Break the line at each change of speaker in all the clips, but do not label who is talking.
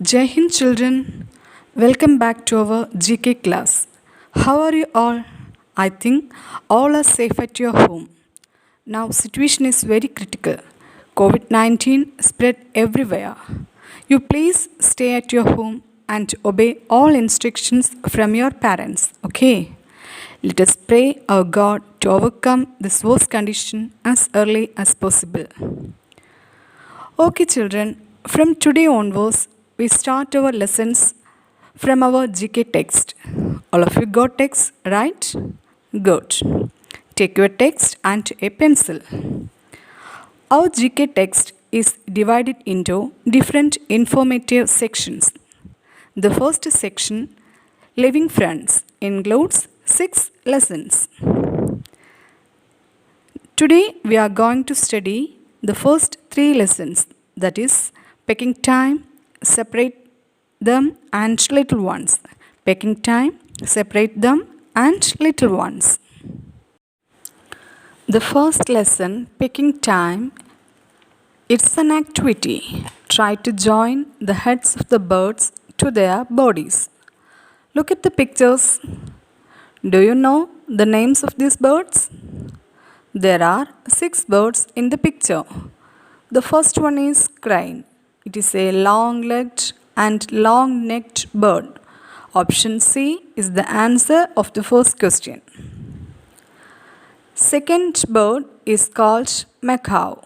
Jai Hind children, welcome back to our GK class. How are you all? I think all are safe at your home. Now situation is very critical. COVID-19 spread everywhere. You please stay at your home and obey all instructions from your parents, okay? Let us pray our God to overcome this worst condition as early as possible. Okay, children, from today onwards, we start our lessons from our GK text. All of you got text, right? Good. Take your text and a pencil. Our GK text is divided into different informative sections. The first section, Living Friends, includes 6 lessons. Today we are going to study the first 3 lessons, that is, pecking time, separate them and little ones. Pecking time, separate them and little ones. The first lesson, pecking time, it's an activity. Try to join the heads of the birds to their bodies. Look at the pictures. Do you know the names of these birds? There are 6 birds in the picture. The first one is crane. It is a long-legged and long-necked bird. Option C is the answer of the first question. Second bird is called macaw.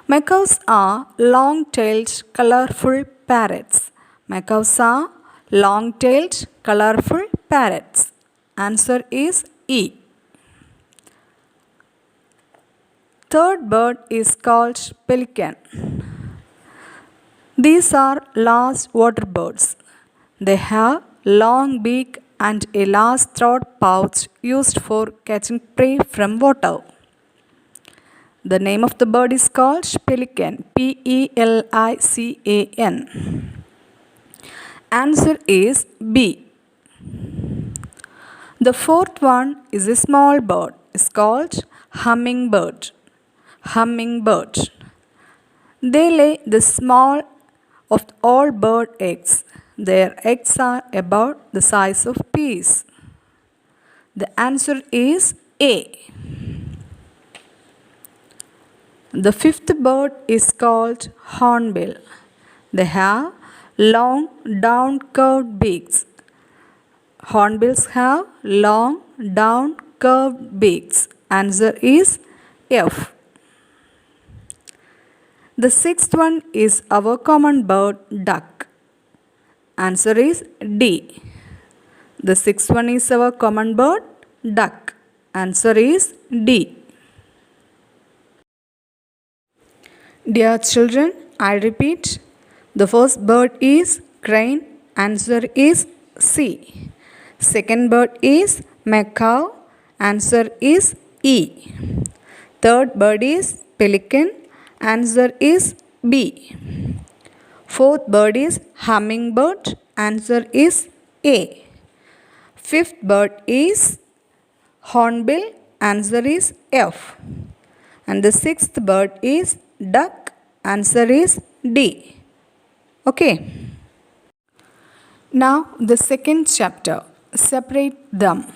Macaws are long-tailed, colorful parrots. Macaws are long-tailed, colorful parrots. Answer is E. Third bird is called pelican. These are large water birds. They have long beak and a large throat pouch used for catching prey from water. The name of the bird is called pelican. Pelican. Answer is B. The fourth one is a small bird. It's called hummingbird. Hummingbird. They lay the small of all bird eggs. Their eggs are about the size of peas. The answer is A. The fifth bird is called hornbill. They have long down curved beaks. Hornbills have long down curved beaks. Answer is F. The sixth one is our common bird, duck. Answer is D. The sixth one is our common bird, duck. Answer is D. Dear children, I repeat, the first bird is crane. Answer is C. Second bird is macaw. Answer is E. Third bird is pelican. Answer is B. Fourth bird is hummingbird. Answer is A. Fifth bird is hornbill. Answer is F. And the sixth bird is duck. Answer is D. Okay. Now the second chapter, separate them.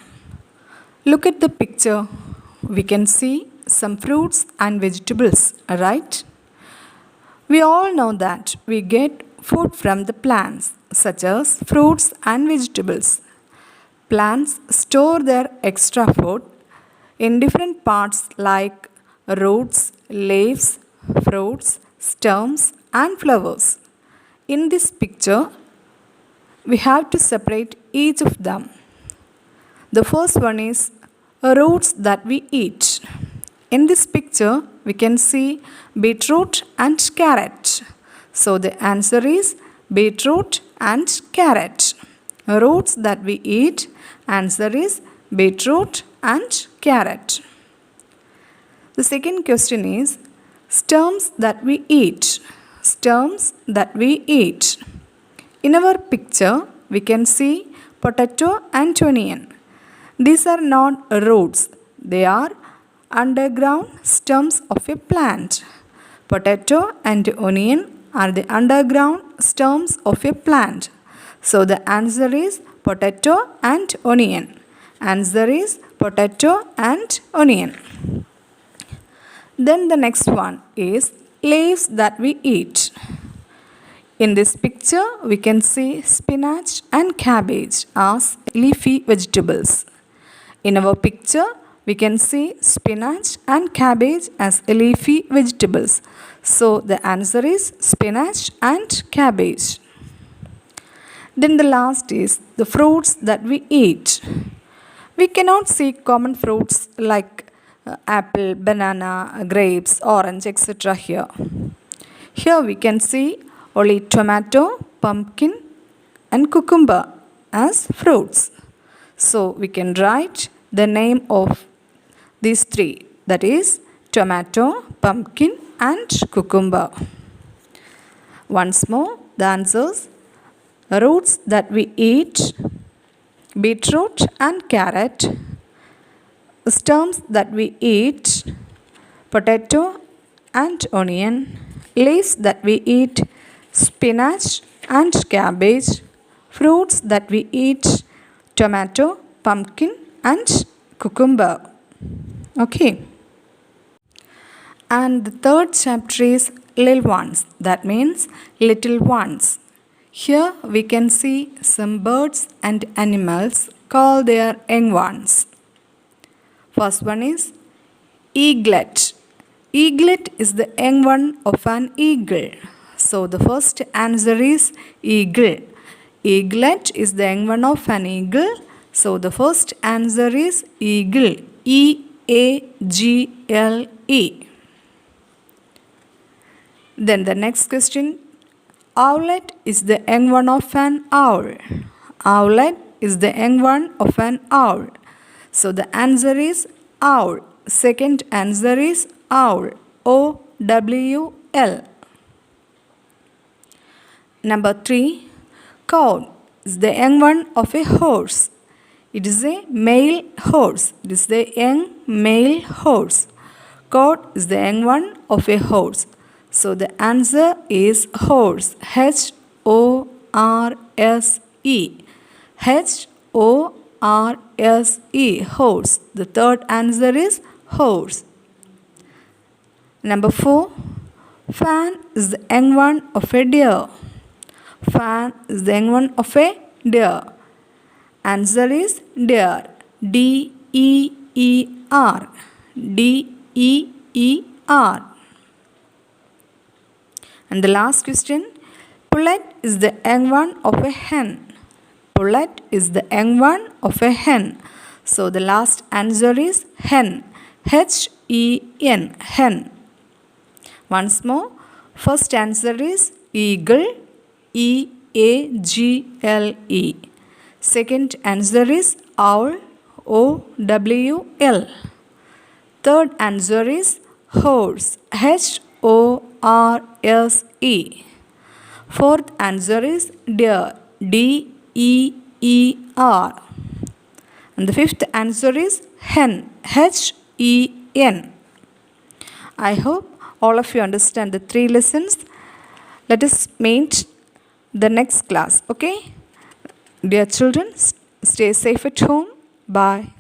Look at the picture. We can see some fruits and vegetables, right? We all know that we get food from the plants, such as fruits and vegetables. Plants store their extra food in different parts like roots, leaves, fruits, stems, and flowers. In this picture, we have to separate each of them. The first one is roots that we eat. In this picture, we can see beetroot and carrot. So the answer is beetroot and carrot. Roots that we eat, answer is beetroot and carrot. The second question is stems that we eat. Stems that we eat. In our picture, we can see potato and onion. These are not roots. They are underground stems of a plant. Potato and onion are the underground stems of a plant? So the answer is potato and onion. Answer is potato and onion. Then the next one is leaves that we eat. In this picture, we can see spinach and cabbage as leafy vegetables. In our picture, we can see spinach and cabbage as leafy vegetables. So the answer is spinach and cabbage. Then the last is the fruits that we eat. We cannot see common fruits like apple, banana, grapes, orange, etc. here. Here we can see only tomato, pumpkin and cucumber as fruits. So we can write the name of these three, that is tomato, pumpkin and cucumber. Once more, the answers: roots that we eat, beetroot and carrot. Stems that we eat, potato and onion. Leaves that we eat, spinach and cabbage. Fruits that we eat, tomato, pumpkin and cucumber. Okay. And the third chapter is little ones. That means little ones. Here we can see some birds and animals call their young ones. First one is eaglet. Eaglet is the young one of an eagle. So the first answer is eagle. Eaglet is the young one of an eagle. So the first answer is eagle. E-A-G-L-E. Then the next question. Owlet is the young one of an owl. Owlet is the young one of an owl. So the answer is owl. Second answer is owl. O-W-L. Number 3. Cow is the young one of a horse. It is a male horse. It is the young male horse. Cow is the young one of a horse. So the answer is horse. H-O-R-S-E. H-O-R-S-E. Horse. The third answer is horse. Number 4. Fan is the young one of a deer. Fan is the young one of a deer. Answer is deer. D-E-E-R. D-E-E-R. And the last question. Pullet is the young one of a hen. Pullet is the young one of a hen. So the last answer is hen. H-E-N. Hen. Once more. First answer is eagle. E-A-G-L-E. Second answer is owl. O-W-L. Third answer is horse. H-O-R-S-E. Fourth answer is deer. D-E-E-R. And the fifth answer is hen. H-E-N. I hope all of you understand the 3 lessons. Let us meet the next class. Okay? Dear children, stay safe at home. Bye.